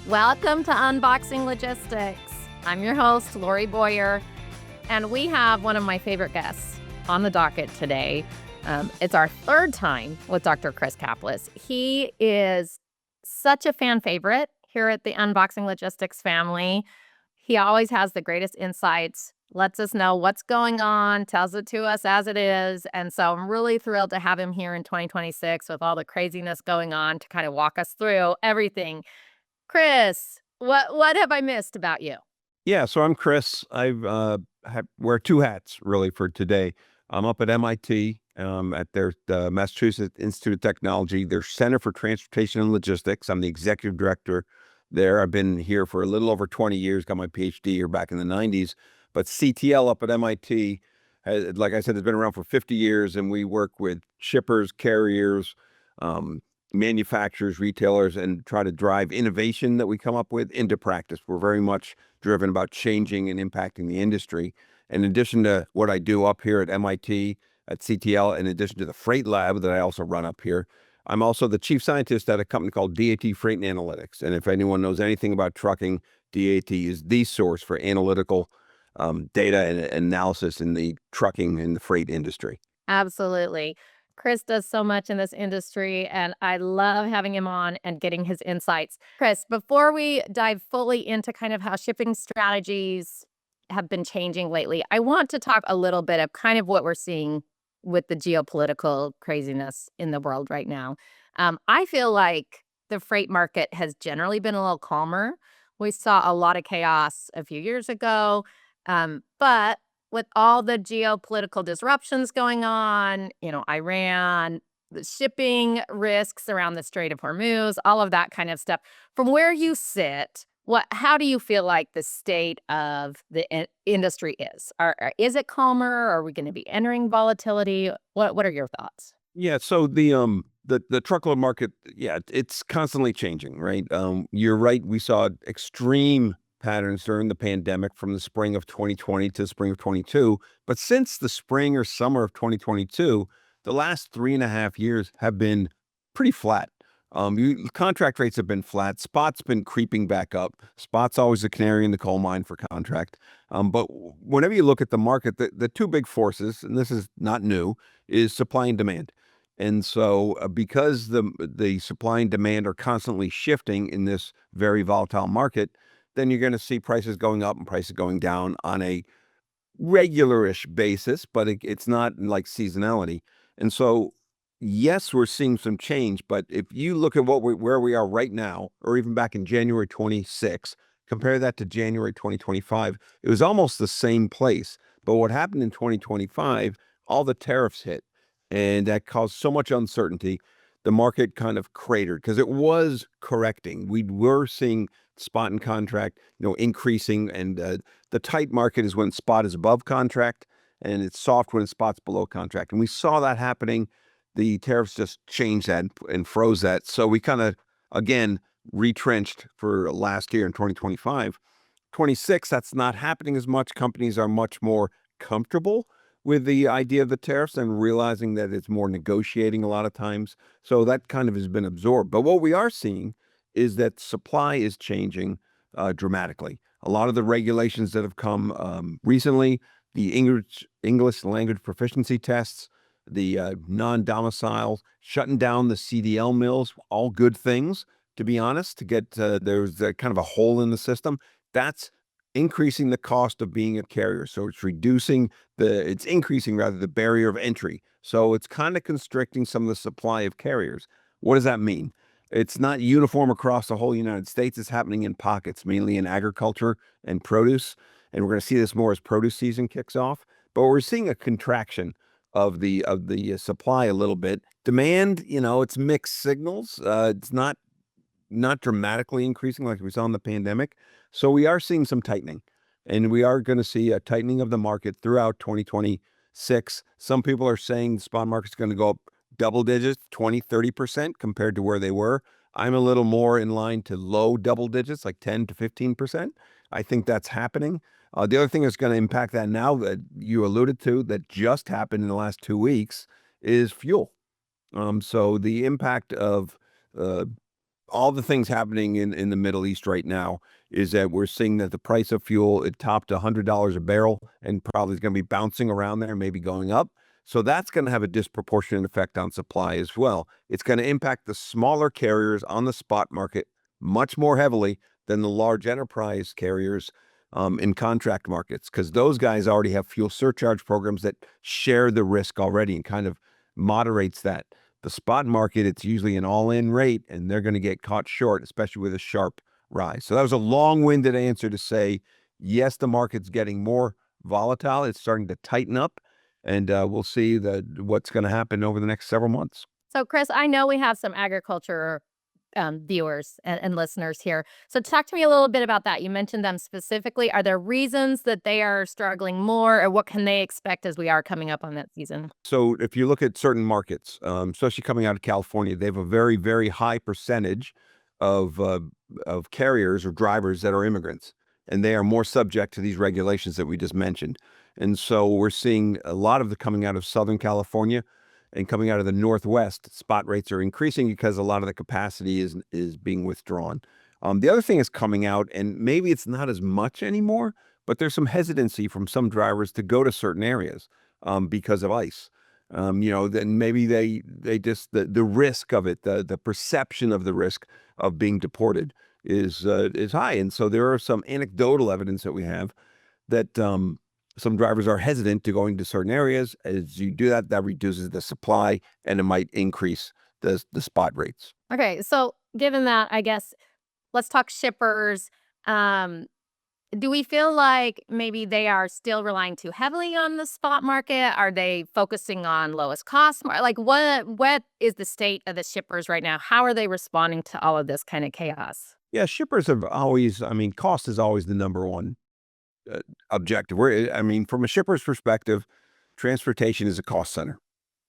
Welcome to Unboxing Logistics. I'm your host, Lori Boyer, and we have one of my favorite guests on the docket today. It's our third time with Dr. Chris Caplice. He is such a fan favorite here at the Unboxing Logistics family. He always has the greatest insights, lets us know what's going on, tells it to us as it is. And so I'm really thrilled to have him here in 2026 with all the craziness going on to kind of walk us through everything. Chris, what have I missed about you? Yeah, so I'm Chris. Wear two hats really for today. I'm up at MIT at their Massachusetts Institute of Technology, their Center for Transportation and Logistics. I'm the executive director there. I've been here for a little over 20 years, got my PhD here back in the 90s. But CTL up at MIT, like I said, has been around for 50 years, and we work with shippers, carriers, um, manufacturers, retailers, and try to drive innovation that we come up with into practice. We're very much driven about changing and impacting the industry. In addition to what I do up here at MIT, at CTL, in addition to the freight lab that I also run up here, I'm also the chief scientist at a company called DAT Freight and Analytics. And if anyone knows anything about trucking, DAT is the source for analytical data and analysis in the trucking and the freight industry. Absolutely. Chris does so much in this industry, and I love having him on and getting his insights. Chris, before we dive fully into kind of how shipping strategies have been changing lately, I want to talk a little bit of kind of what we're seeing with the geopolitical craziness in the world right now. I feel like the freight market has generally been a little calmer. We saw a lot of chaos a few years ago, but with all the geopolitical disruptions going on, Iran, the shipping risks around the Strait of Hormuz, all of that kind of stuff. From where you sit, how do you feel like the state of the industry is? Is it calmer? Are we going to be entering volatility? What are your thoughts? Yeah, so the truckload market, yeah, it's constantly changing, right? You're right. We saw extreme patterns during the pandemic from the spring of 2020 to the spring of 22. But since the spring or summer of 2022, the last 3.5 years have been pretty flat. Contract rates have been flat. Spot's been creeping back up. Spot's always a canary in the coal mine for contract. But whenever you look at the market, the two big forces, and this is not new, is supply and demand. And so, because the supply and demand are constantly shifting in this very volatile market, then you're going to see prices going up and prices going down on a regularish basis, but it's not like seasonality. And so, yes, we're seeing some change, but if you look at where we are right now, or even back in January 26, compare that to January 2025, it was almost the same place. But what happened in 2025, all the tariffs hit, and that caused so much uncertainty. The market kind of cratered because it was correcting. We were seeing spot and contract, increasing, and the tight market is when spot is above contract, and it's soft when spot's below contract. And we saw that happening. The tariffs just changed that and froze that. So we kind of, again, retrenched for last year in 2025. 26, that's not happening as much. Companies are much more comfortable with the idea of the tariffs and realizing that it's more negotiating a lot of times. So that kind of has been absorbed. But what we are seeing is that supply is changing dramatically. A lot of the regulations that have come recently, the English language proficiency tests, the non-domicile, shutting down the CDL mills, all good things, to be honest, to get there's kind of a hole in the system. That's increasing the cost of being a carrier. So it's increasing rather the barrier of entry. So it's kind of constricting some of the supply of carriers. What does that mean? It's not uniform across the whole United States. It's happening in pockets, mainly in agriculture and produce. And we're going to see this more as produce season kicks off. But we're seeing a contraction of the supply a little bit. Demand, it's mixed signals. It's not dramatically increasing like we saw in the pandemic. So we are seeing some tightening, and we are going to see a tightening of the market throughout 2026. Some people are saying the spot market's going to go up double digits, 20-30% compared to where they were. I'm a little more in line to low double digits, like 10 to 15%. I think that's happening. The other thing that's going to impact that now that you alluded to that just happened in the last 2 weeks is fuel. So the impact of all the things happening in the Middle East right now is that we're seeing that the price of fuel, it topped $100 a barrel and probably is going to be bouncing around there, maybe going up. So that's going to have a disproportionate effect on supply as well. It's going to impact the smaller carriers on the spot market much more heavily than the large enterprise carriers in contract markets, because those guys already have fuel surcharge programs that share the risk already and kind of moderates that. The spot market, it's usually an all-in rate, and they're going to get caught short, especially with a sharp rise. So that was a long-winded answer to say, yes, the market's getting more volatile. It's starting to tighten up, and we'll see what's going to happen over the next several months. So, Chris, I know we have some agriculture viewers and listeners here. So, talk to me a little bit about that. You mentioned them specifically. Are there reasons that they are struggling more, or what can they expect as we are coming up on that season? So if you look at certain markets, especially coming out of California, they have a very, very high percentage of carriers or drivers that are immigrants, and they are more subject to these regulations that we just mentioned. And so we're seeing a lot of the coming out of Southern California and coming out of the Northwest. Spot rates are increasing because a lot of the capacity is being withdrawn. The other thing is coming out, and maybe it's not as much anymore, but there's some hesitancy from some drivers to go to certain areas because of ICE. Then maybe they just the risk of it, the perception of the risk of being deported is high, and so there are some anecdotal evidence that we have that some drivers are hesitant to going to certain areas. As you do that, that reduces the supply, and it might increase the spot rates. Okay, so given that, I guess let's talk shippers. Do we feel like maybe they are still relying too heavily on the spot market? Are they focusing on lowest cost? Like, what is the state of the shippers right now? How are they responding to all of this kind of chaos? Yeah, shippers have always, I mean, cost is always the number one uh, objective. I mean, from a shipper's perspective, transportation is a cost center,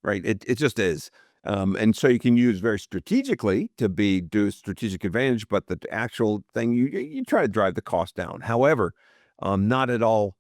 right? It just is. And so you can use very strategically to do strategic advantage, but the actual thing, you try to drive the cost down. However, not at all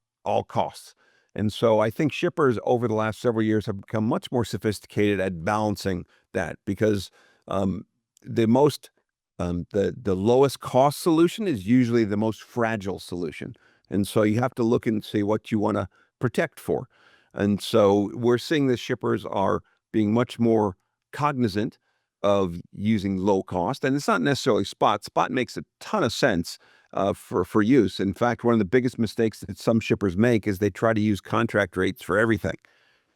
costs. And so I think shippers over the last several years have become much more sophisticated at balancing that, because um, the most the lowest cost solution is usually the most fragile solution. And so you have to look and see what you want to protect for. And so we're seeing the shippers are being much more cognizant of using low cost, and it's not necessarily spot. Spot makes a ton of sense for use. In fact, one of the biggest mistakes that some shippers make is they try to use contract rates for everything,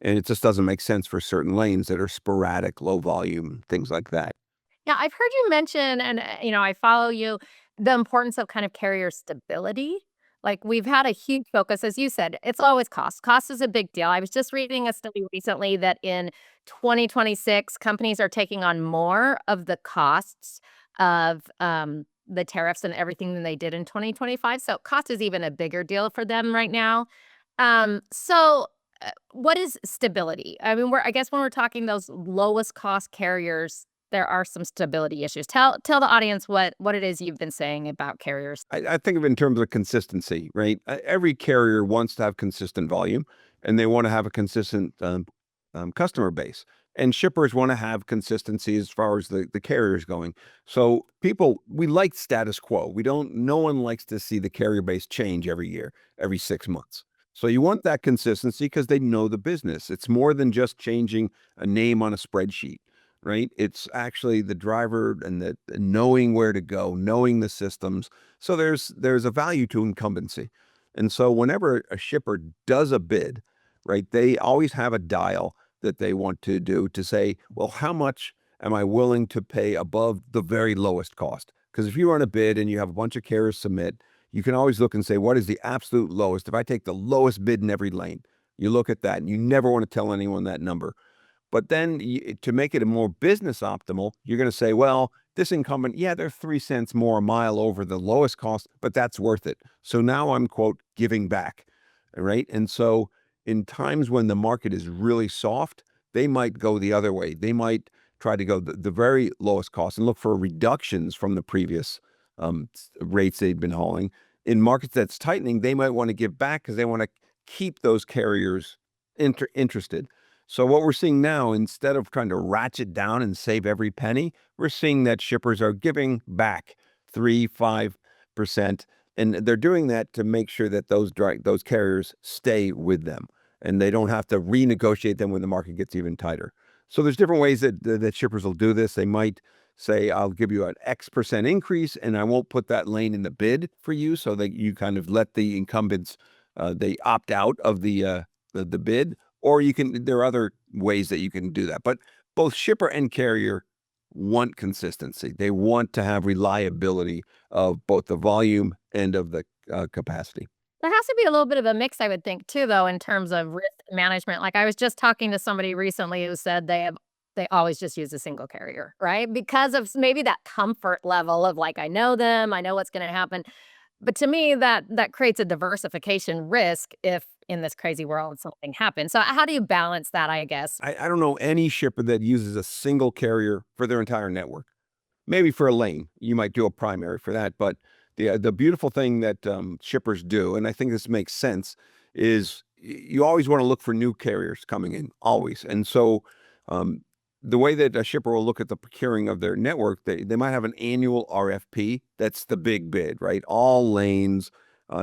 and it just doesn't make sense for certain lanes that are sporadic, low volume, things like that. Yeah, I've heard you mention, and I follow you, the importance of kind of carrier stability. Like, we've had a huge focus, as you said, it's always cost. Cost is a big deal. I was just reading a study recently that in 2026, companies are taking on more of the costs of the tariffs and everything than they did in 2025. So, cost is even a bigger deal for them right now. What is stability? I mean, I guess when we're talking those lowest cost carriers, there are some stability issues. Tell the audience what it is you've been saying about carriers. I think of it in terms of consistency, right? Every carrier wants to have consistent volume, and they want to have a consistent customer base. And shippers want to have consistency as far as the carriers going. So we like status quo. No one likes to see the carrier base change every year, every 6 months. So you want that consistency because they know the business. It's more than just changing a name on a spreadsheet, right? It's actually the driver and the knowing where to go, knowing the systems. So there's a value to incumbency. And so whenever a shipper does a bid, right, they always have a dial that they want to do to say, well, how much am I willing to pay above the very lowest cost? Because if you run a bid and you have a bunch of carriers submit, you can always look and say, what is the absolute lowest? If I take the lowest bid in every lane, you look at that, and you never want to tell anyone that number. But then to make it a more business optimal, you're going to say, well, this incumbent, yeah, they're 3 cents more a mile over the lowest cost, but that's worth it. So now I'm, quote, giving back. Right. And so in times when the market is really soft, they might go the other way. They might try to go the very lowest cost and look for reductions from the previous rates they've been hauling. In markets that's tightening, they might want to give back because they want to keep those carriers interested. So what we're seeing now, instead of trying to ratchet down and save every penny, we're seeing that shippers are giving back 3, 5%, and they're doing that to make sure that those carriers stay with them, and they don't have to renegotiate them when the market gets even tighter. So there's different ways that shippers will do this. They might say, I'll give you an X% increase, and I won't put that lane in the bid for you, so that you kind of let the incumbents, they opt out of the bid. Or there are other ways that you can do that. But both shipper and carrier want consistency. They want to have reliability of both the volume and of the capacity. There has to be a little bit of a mix, I would think, too, though, in terms of risk management. Like, I was just talking to somebody recently who said they always just use a single carrier, right? Because of maybe that comfort level of like, I know them, I know what's going to happen. But to me, that creates a diversification risk if in this crazy world something happens. So how do you balance that, I guess? I don't know any shipper that uses a single carrier for their entire network. Maybe for a lane, you might do a primary for that. But the beautiful thing that shippers do, and I think this makes sense, is you always want to look for new carriers coming in, always. And so um, the way that a shipper will look at the procuring of their network, they might have an annual RFP. That's the big bid, right? All lanes.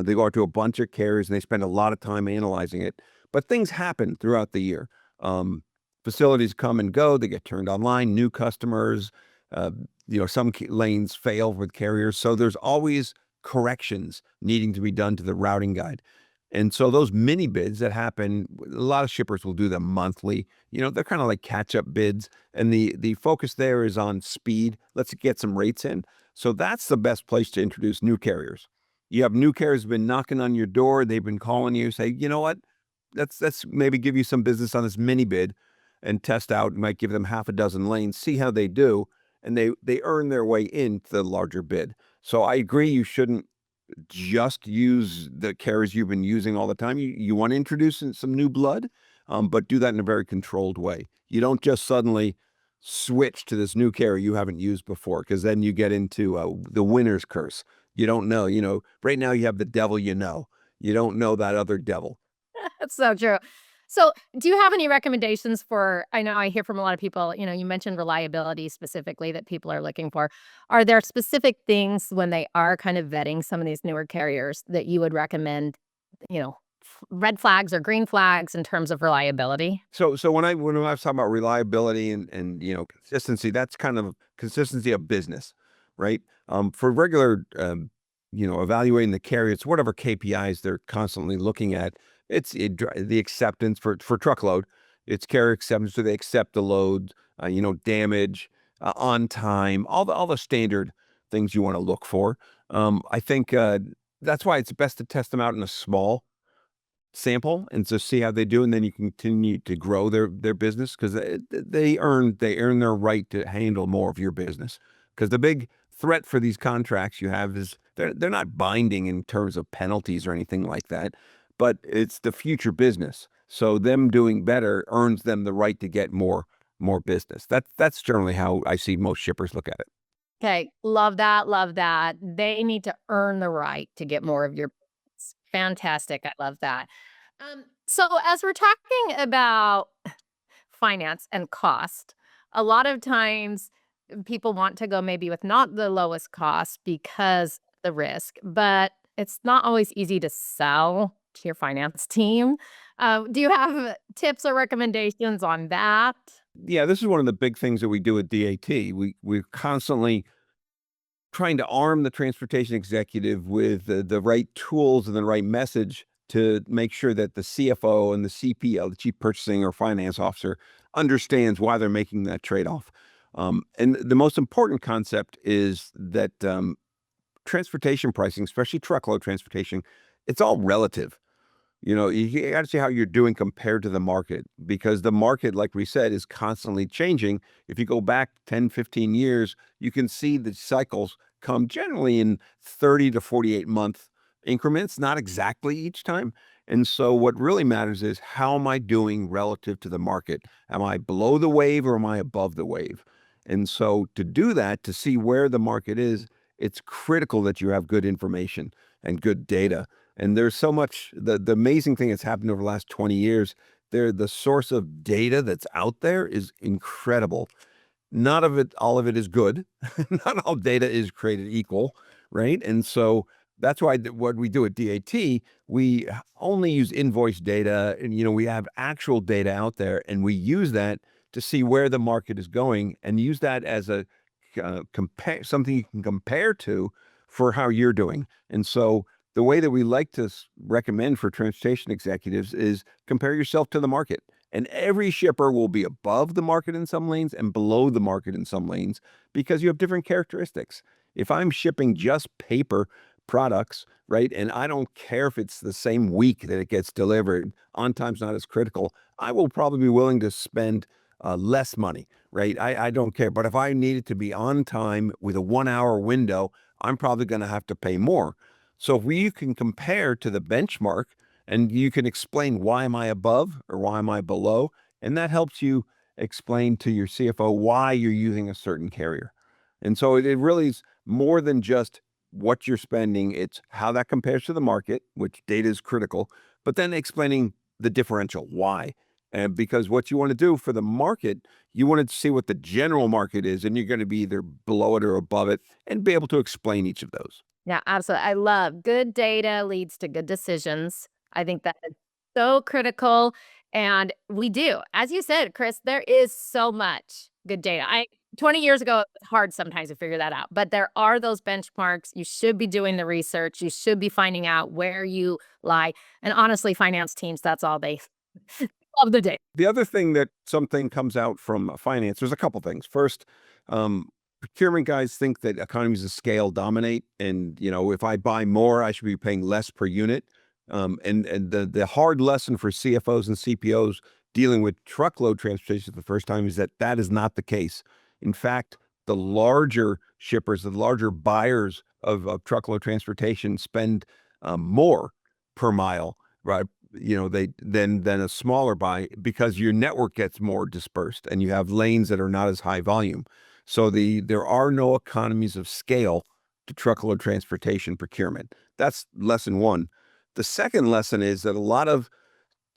They go out to a bunch of carriers and they spend a lot of time analyzing it. But things happen throughout the year. Facilities come and go. They get turned online. New customers. Uh, some lanes fail with carriers. So there's always corrections needing to be done to the routing guide. And so those mini bids that happen, a lot of shippers will do them monthly. They're kind of like catch-up bids. And the focus there is on speed. Let's get some rates in. So that's the best place to introduce new carriers. You have new carriers who've been knocking on your door. They've been calling you, say, you know what? Let's maybe give you some business on this mini bid and test out. You might give them half a dozen lanes, see how they do. And they earn their way into the larger bid. So I agree, you shouldn't just use the carriers you've been using all the time. You want to introduce some new blood, but do that in a very controlled way. You don't just suddenly switch to this new carrier you haven't used before, because then you get into the winner's curse. You don't know. Right now you have the devil. You don't know that other devil. That's so true. So, do you have any recommendations for I know I hear from a lot of people, you mentioned reliability specifically that people are looking for. Are there specific things when they are kind of vetting some of these newer carriers that you would recommend, red flags or green flags in terms of reliability? So when I was talking about reliability and consistency, that's kind of consistency of business, right? For regular evaluating the carrier, it's whatever KPIs they're constantly looking at. It's the acceptance for truckload. It's carrier acceptance. Do they accept the load? Damage, on time, all the standard things you want to look for. I think that's why it's best to test them out in a small sample and to see how they do, and then you continue to grow their business, because they earn their right to handle more of your business. Because the big threat for these contracts you have is they're not binding in terms of penalties or anything like that, but it's the future business. So them doing better earns them the right to get more business. That's generally how I see most shippers look at it. Okay, love that, love that. They need to earn the right to get more of your business. Fantastic, I love that. So as we're talking about finance and cost, a lot of times people want to go maybe with not the lowest cost because the risk, but it's not always easy to sell to your finance team. Do you have tips or recommendations on that? Yeah, this is one of the big things that we do at DAT. We're constantly trying to arm the transportation executive with the right tools and the right message to make sure that the CFO and the CPO, the chief purchasing or finance officer, understands why they're making that trade-off. And the most important concept is that transportation pricing, especially truckload transportation, it's all relative. You got to see how you're doing compared to the market, because the market, like we said, is constantly changing. If you go back 10, 15 years, you can see the cycles come generally in 30 to 48 month increments, not exactly each time. And so what really matters is, how am I doing relative to the market? Am I below the wave or am I above the wave? And so to do that, to see where the market is, it's critical that you have good information and good data. And there's so much, the amazing thing that's happened over the last 20 years, the source of data that's out there is incredible. All of it is good. Not all data is created equal, right? And so that's why what we do at DAT, we only use invoice data, and we have actual data out there, and we use that to see where the market is going, and use that as a something you can compare to for how you're doing. And so the way that we like to recommend for transportation executives is compare yourself to the market. And every shipper will be above the market in some lanes and below the market in some lanes because you have different characteristics. If I'm shipping just paper products, right, and I don't care if it's the same week that it gets delivered, on time's not as critical, I will probably be willing to spend less money, right? I don't care. But if I need it to be on time with a 1 hour window, I'm probably going to have to pay more. So if you can compare to the benchmark, and you can explain why am I above or why am I below, and that helps you explain to your CFO why you're using a certain carrier. And so it really is more than just what you're spending. It's how that compares to the market, which data is critical, but then explaining the differential, why. And because what you want to do for the market, you want to see what the general market is, and you're going to be either below it or above it, and be able to explain each of those. Yeah, absolutely. I love good data leads to good decisions. I think that is so critical. And we do. As you said, Chris, there is so much good data. 20 years ago, it was hard sometimes to figure that out. But there are those benchmarks. You should be doing the research. You should be finding out where you lie. And honestly, finance teams, that's all they love the data. The other thing that something comes out from finance, there's a couple things. First, procurement guys think that economies of scale dominate, and if I buy more, I should be paying less per unit. And the hard lesson for CFOs and CPOs dealing with truckload transportation for the first time is that that is not the case. In fact, the larger shippers, the larger buyers of truckload transportation spend more per mile, right? They than a smaller buy, because your network gets more dispersed and you have lanes that are not as high volume. So there are no economies of scale to truckload transportation procurement. That's lesson one. The second lesson is that a lot of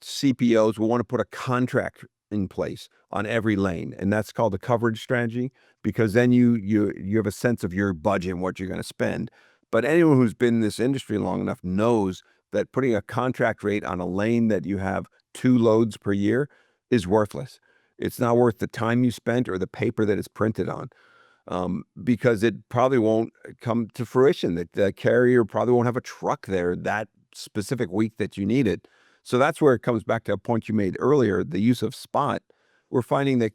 CPOs will want to put a contract in place on every lane, and that's called a coverage strategy, because then you have a sense of your budget and what you're going to spend. But anyone who's been in this industry long enough knows that putting a contract rate on a lane that you have 2 loads per year is worthless. It's not worth the time you spent or the paper that it's printed on, because it probably won't come to fruition. That the carrier probably won't have a truck there that specific week that you need it. So that's where it comes back to a point you made earlier, the use of spot. We're finding that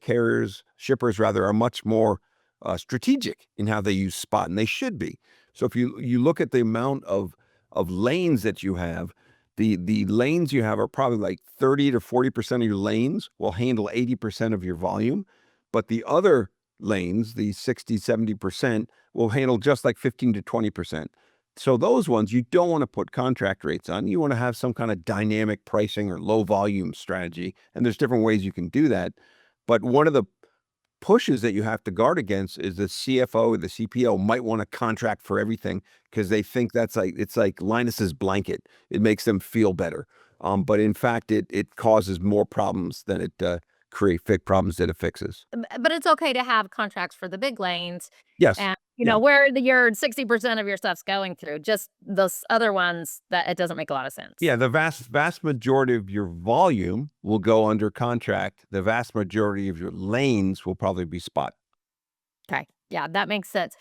shippers rather, are much more strategic in how they use spot, and they should be. So if you look at the amount of lanes that you have, the lanes you have are probably like 30 to 40% of your lanes will handle 80% of your volume, but the other lanes, the 60, 70%, will handle just like 15 to 20%. So those ones you don't want to put contract rates on. You want to have some kind of dynamic pricing or low volume strategy. And there's different ways you can do that. But one of the pushes that you have to guard against is the CFO or the CPO might want to contract for everything, because they think it's like Linus's blanket. It makes them feel better. But in fact, it causes more problems than it problems that it fixes. But it's okay to have contracts for the big lanes Yes. and, Yeah. where your 60% of your stuff's going through. Just those other ones that it doesn't make a lot of sense. Yeah, the vast majority of your volume will go under contract. The vast majority of your lanes will probably be spot. Okay. Yeah, that makes sense.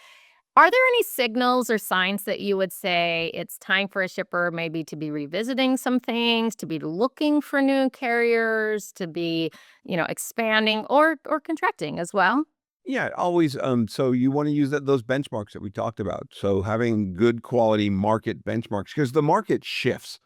Are there any signals or signs that you would say it's time for a shipper maybe to be revisiting some things, to be looking for new carriers, to be, expanding or contracting as well? Yeah, always. So you want to use those benchmarks that we talked about. So having good quality market benchmarks, because the market shifts,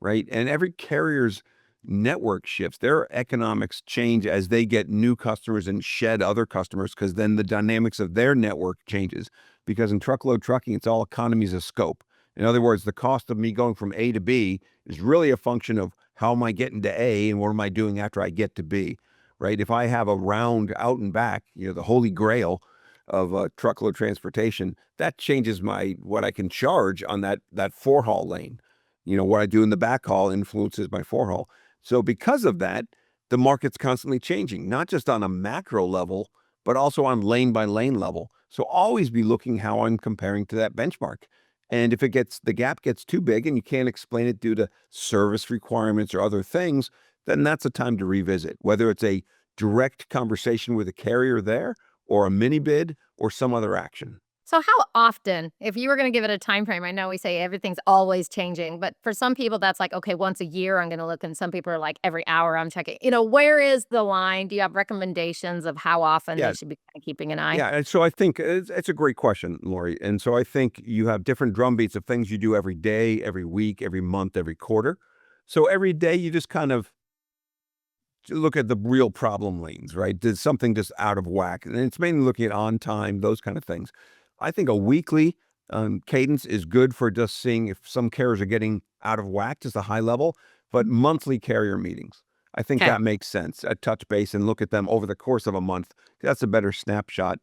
right? And every carrier's network shifts. Their economics change as they get new customers and shed other customers, because then the dynamics of their network changes. Because in truckload trucking, it's all economies of scope. In other words, the cost of me going from A to B is really a function of how am I getting to A and what am I doing after I get to B, right? If I have a round out and back, the holy grail of truckload transportation, that changes what I can charge on that four haul lane. What I do in the backhaul influences my forehaul. So because of that, the market's constantly changing, not just on a macro level, but also on lane by lane level. So always be looking how I'm comparing to that benchmark. And if the gap gets too big and you can't explain it due to service requirements or other things, then that's a time to revisit, whether it's a direct conversation with a carrier there or a mini bid or some other action. So how often, if you were going to give it a time frame, I know we say everything's always changing, but for some people that's like, okay, once a year I'm going to look, and some people are like every hour I'm checking. Where is the line? Do you have recommendations of how often Yeah, they should be kind of keeping an eye? yeah. And so I think it's a great question, Lori. And so I think you have different drumbeats of things you do every day, every week, every month, every quarter. So every day you just kind of look at the real problem lanes, right? Did something just out of whack? And it's mainly looking at on time, those kind of things. I think a weekly cadence is good for just seeing if some carriers are getting out of whack, just a high level, but monthly carrier meetings. I think Okay. that makes sense. A touch base and look at them over the course of a month. That's a better snapshot.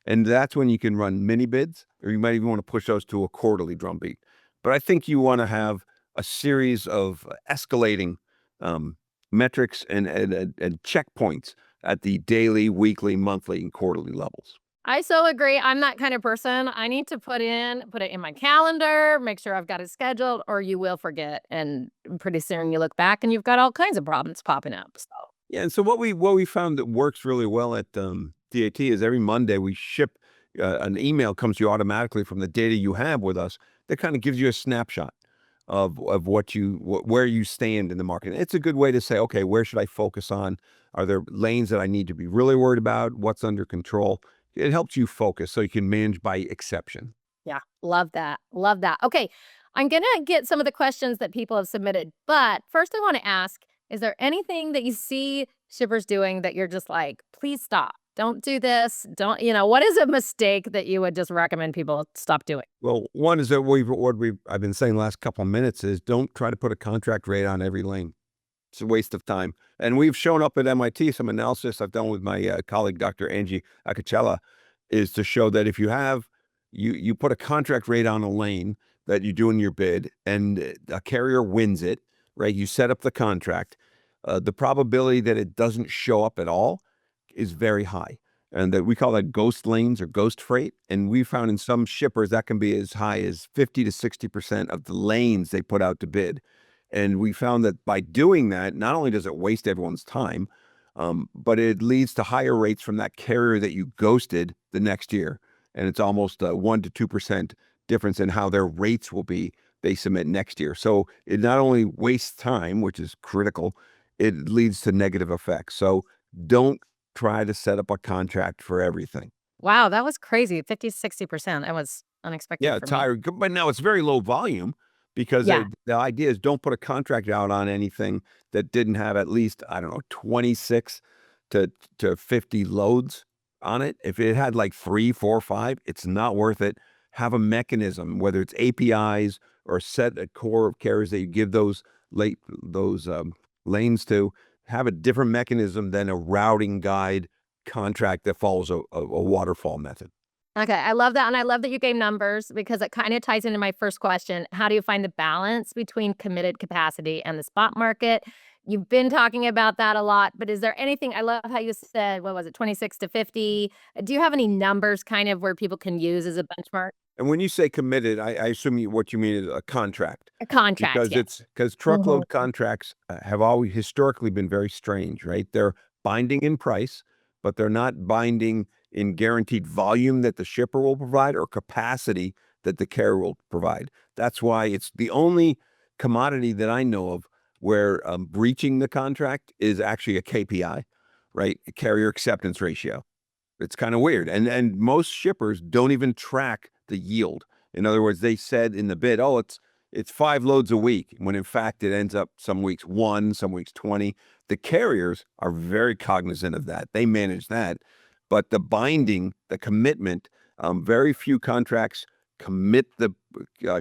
And that's when you can run mini bids, or you might even want to push those to a quarterly drumbeat. But I think you want to have a series of escalating um, metrics and checkpoints at the daily, weekly, monthly, and quarterly levels. I so agree. I'm that kind of person. I need to put it in my calendar, make sure I've got it scheduled, or you will forget. And pretty soon you look back and you've got all kinds of problems popping up. So Yeah, and so what we found that works really well at DAT is every Monday we ship an email comes to you automatically from the data you have with us that kind of gives you a snapshot of where you stand in the market. It's a good way to say, okay, where should I focus on? Are there lanes that I need to be really worried about? What's under control? It helps you focus so you can manage by exception. yeah, love that. Love that. Okay. I'm going to get some of the questions that people have submitted. But first, I want to ask, is there anything that you see shippers doing that you're just like, please stop? Don't do this. What is a mistake that you would just recommend people stop doing? Well, one is that I've been saying the last couple of minutes is don't try to put a contract rate on every lane. It's a waste of time. And we've shown up at MIT, some analysis I've done with my colleague, Dr. Angie Acacella, is to show that if you put a contract rate on a lane that you do in your bid and a carrier wins it, right? You set up the contract, the probability that it doesn't show up at all is very high. And that we call that ghost lanes or ghost freight. And we found in some shippers that can be as high as 50 to 60% of the lanes they put out to bid. And we found that by doing that, not only does it waste everyone's time, but it leads to higher rates from that carrier that you ghosted the next year. And it's almost a 1 to 2% difference in how their rates will be they submit next year. So it not only wastes time, which is critical, it leads to negative effects. So don't try to set up a contract for everything. Wow, that was crazy. 50, 60%. That was unexpected Yeah, for it's me. higher, but now it's very low volume because Yeah. the idea is don't put a contract out on anything that didn't have at least, I don't know, 26 to 50 loads on it. If it had like 3, 4, 5, it's not worth it. Have a mechanism, whether it's APIs or set a core of carriers that you give those lanes to. Have a different mechanism than a routing guide contract that follows a waterfall method. Okay, I love that, and I love that you gave numbers because it kinda ties into my first question. How do you find the balance between committed capacity and the spot market? You've been talking about that a lot, but is there anything I love how you said, what was it, 26 to 50? Do you have any numbers kind of where people can use as a benchmark? And when you say committed, I assume what you mean is a contract A contract, yes. because Mhm. truckload contracts have always historically been very strange, right? They're binding in price, but they're not binding in guaranteed volume that the shipper will provide or capacity that the carrier will provide. That's why it's the only commodity that I know of where breaching the contract is actually a KPI, right? A carrier acceptance ratio. It's kind of weird. And most shippers don't even track the yield. In other words, they said in the bid, "Oh, it's 5 loads a week," when in fact it ends up some weeks 1, some weeks 20. The carriers are very cognizant of that. They manage that. But the binding, the commitment, very few contracts commit the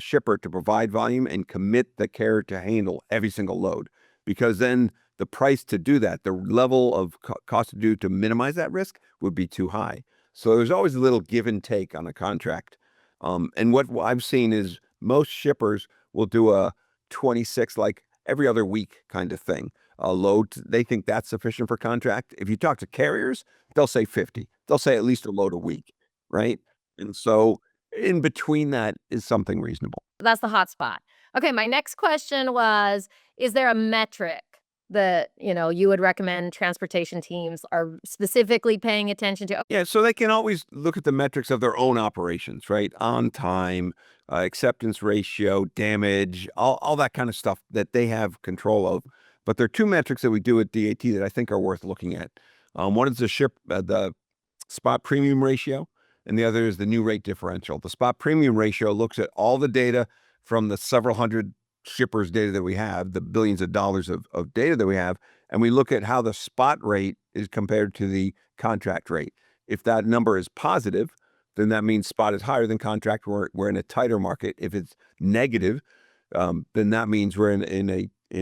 shipper to provide volume and commit the carrier to handle every single load, because then the price to do that, the level of cost to do to minimize that risk would be too high. So there's always a little give and take on a contract. And what I've seen is most shippers will do a 26 like every other week kind of thing. load. They think that's sufficient for contract. If you talk to carriers, they'll say 50. They'll say at least a load a week, right? And so in between that is something reasonable. That's the hot spot. Okay, my next question was, is there a metric that, you would recommend transportation teams are specifically paying attention to? Yeah, so they can always look at the metrics of their own operations, right? On time, acceptance ratio, damage, all that kind of stuff that they have control of. But there are two metrics that we do at DAT that I think are worth looking at. One is the spot premium ratio, and the other is the new rate differential. The spot premium ratio looks at all the data from the several hundred shippers data that we have, the billions of dollars of data that we have, and we look at how the spot rate is compared to the contract rate. If that number is positive, then that means spot is higher than contract. We're in a tighter market. If it's negative, then that means we're in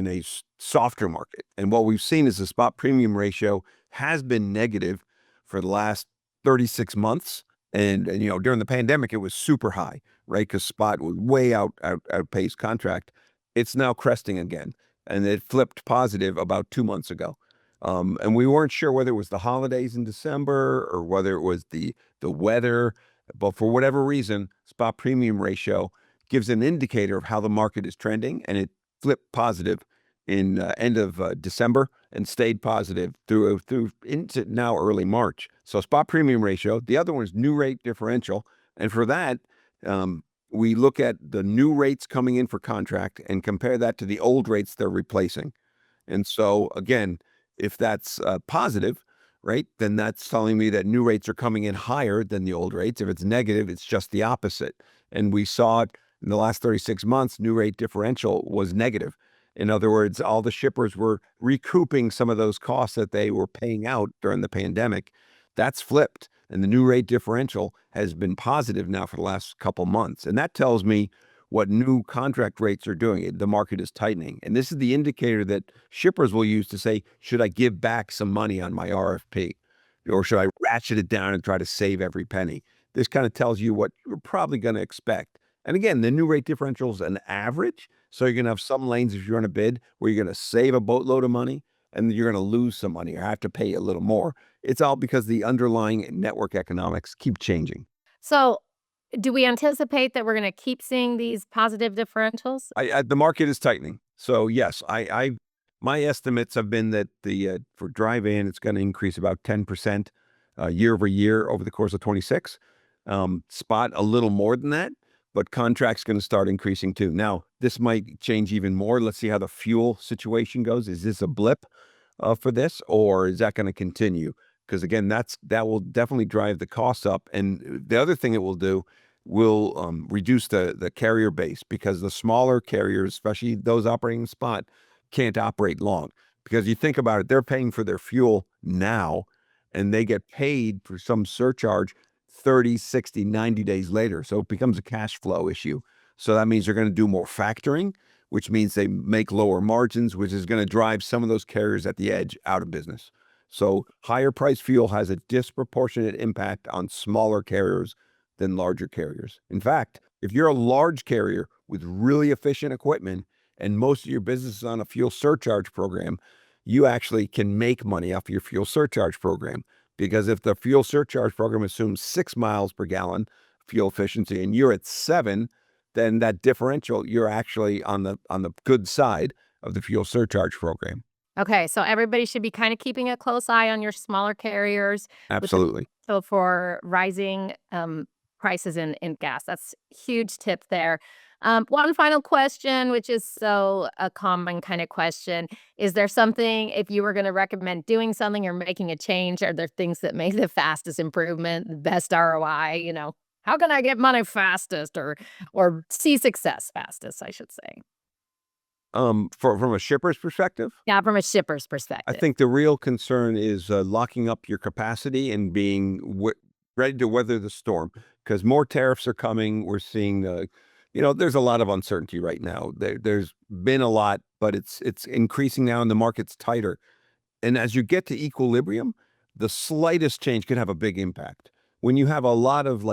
a softer market. And what we've seen is the spot premium ratio has been negative for the last 36 months. And during the pandemic, it was super high, right? Because spot was way outpaced contract. It's now cresting again, and it flipped positive about 2 months ago. And we weren't sure whether it was the holidays in December or whether it was the weather, but for whatever reason, spot premium ratio gives an indicator of how the market is trending, and it flipped positive in end of December and stayed positive through into now early March. So spot premium ratio. The other one is new rate differential, and for that, we look at the new rates coming in for contract and compare that to the old rates they're replacing. And so again, if that's positive, right, then that's telling me that new rates are coming in higher than the old rates. If it's negative, it's just the opposite. And we saw it in the last 36 months, new rate differential was negative. In other words, all the shippers were recouping some of those costs that they were paying out during the pandemic. That's flipped. And the new rate differential has been positive now for the last couple months. And that tells me what new contract rates are doing. The market is tightening. And this is the indicator that shippers will use to say, should I give back some money on my RFP? Or should I ratchet it down and try to save every penny? This kind of tells you what you're probably going to expect. And again, the new rate differential is an average. So you're going to have some lanes if you're on a bid where you're going to save a boatload of money and you're going to lose some money or have to pay a little more. It's all because the underlying network economics keep changing. So, do we anticipate that we're going to keep seeing these positive differentials? The market is tightening. So yes, my estimates have been that the for dry van, it's going to increase about 10% year over year over the course of 26. Spot a little more than that, but contract's going to start increasing too. Now, this might change even more. Let's see how the fuel situation goes. Is this a blip for this, or is that going to continue? Because again, that will definitely drive the costs up. And the other thing it will do will reduce the carrier base, because the smaller carriers, especially those operating spot, can't operate long. Because you think about it, they're paying for their fuel now, and they get paid for some surcharge 30, 60, 90 days later. So it becomes a cash flow issue. So that means they're going to do more factoring, which means they make lower margins, which is going to drive some of those carriers at the edge out of business. So higher price fuel has a disproportionate impact on smaller carriers than larger carriers. In fact, if you're a large carrier with really efficient equipment and most of your business is on a fuel surcharge program, you actually can make money off your fuel surcharge program. Because if the fuel surcharge program assumes 6 miles per gallon fuel efficiency and you're at 7, then that differential, you're actually on the good side of the fuel surcharge program. Okay, so everybody should be kind of keeping a close eye on your smaller carriers Absolutely. so for rising prices in gas. That's huge tip there. One final question, which is so a common kind of question. Is there something, if you were going to recommend doing something or making a change, are there things that make the fastest improvement, the best ROI? How can I get money fastest or see success fastest, I should say? From a shipper's perspective, Yeah, from a shipper's I perspective. think the real concern is locking up your capacity and being ready to weather the storm, because more tariffs are coming. We're seeing there's a lot of uncertainty right now. There's been a lot, but it's increasing now and the market's tighter. And as you get to equilibrium, the slightest change can have a big impact. When you have a lot of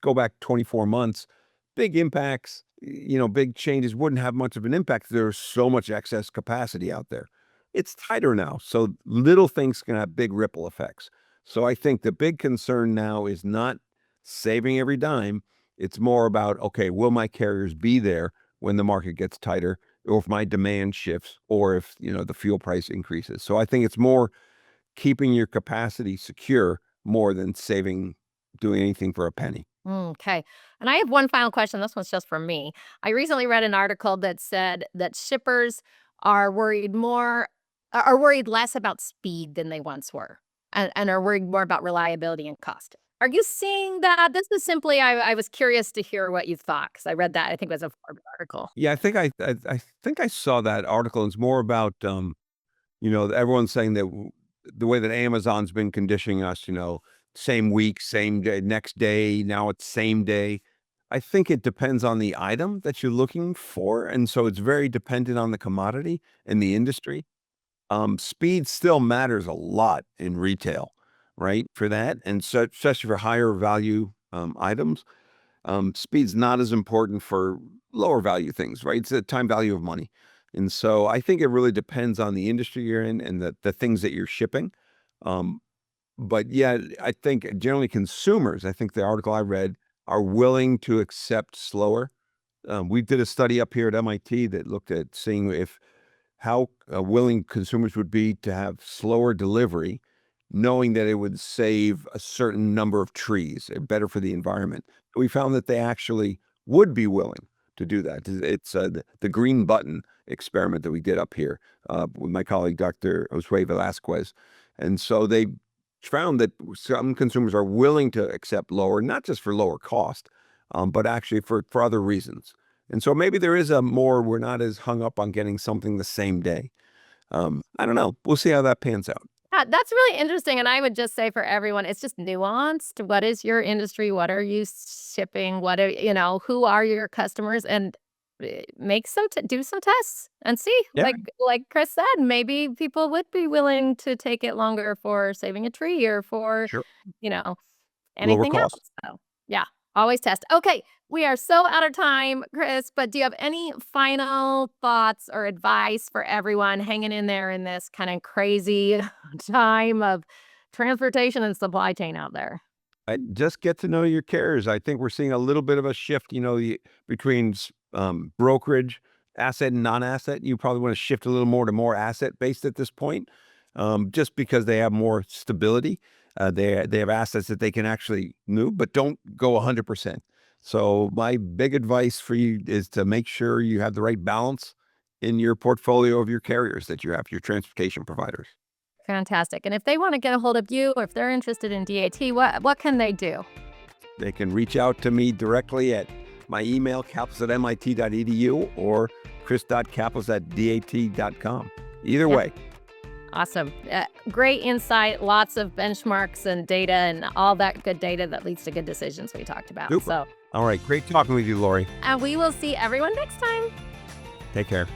go back 24 months, big impacts, big changes wouldn't have much of an impact. There's so much excess capacity out there. it's tighter now. So little things can have big ripple effects. So I think the big concern now is not saving every dime. It's more about, okay, will my carriers be there when the market gets tighter, or if my demand shifts, or if, the fuel price increases. So I think it's more keeping your capacity secure more than doing anything for a penny. Okay. And I have one final question. This one's just for me. I recently read an article that said that shippers are worried less about speed than they once were, and are worried more about reliability and cost. Are you seeing that? This is simply, I was curious to hear what you thought, because I read that. I think it was a Forbes article. Yeah, I think I saw that article. It's more about everyone's saying that the way that Amazon's been conditioning us, same week, same day, next day, now it's same day. I think it depends on the item that you're looking for. And so it's very dependent on the commodity and the industry. Speed still matters a lot in retail, right? For that. And so, especially for higher value items, speed's not as important for lower value things, right? It's the time value of money. And so I think it really depends on the industry you're in and the things that you're shipping. Um, but yeah, I think generally consumers, I think the article I read, are willing to accept slower. We did a study up here at MIT that looked at seeing if how willing consumers would be to have slower delivery, knowing that it would save a certain number of trees, better for the environment. We found that they actually would be willing to do that. It's the green button experiment that we did up here with my colleague, Dr. Josue Velasquez. And so they found that some consumers are willing to accept lower, not just for lower cost, but actually for other reasons. And so maybe there is we're not as hung up on getting something the same day. I don't know. We'll see how that pans out. Yeah, that's really interesting. And I would just say for everyone, it's just nuanced. What is your industry? What are you shipping? Who are your customers? And do some tests and see. Yeah, Like Chris said, maybe people would be willing to take it longer for saving a tree or for, sure. you know, Lower anything else. cost. So yeah, always test. Okay, we are so out of time, Chris, but do you have any final thoughts or advice for everyone hanging in there in this kind of crazy time of transportation and supply chain out there? I just get to know your carriers. I think we're seeing a little bit of a shift, between brokerage, asset and non-asset. You probably want to shift a little more to more asset-based at this point, just because they have more stability. They have assets that they can actually move, but don't go 100%. So my big advice for you is to make sure you have the right balance in your portfolio of your carriers that you have, your transportation providers. Fantastic. And if they want to get a hold of you or if they're interested in DAT, what can they do? They can reach out to me directly at my email, caplice@mit.edu, or chris.caplice@dat.com. Either way. Awesome. Great insight, lots of benchmarks and data and all that good data that leads to good decisions we talked about. Super. All right. Great talking with you, Lori. And we will see everyone next time. Take care.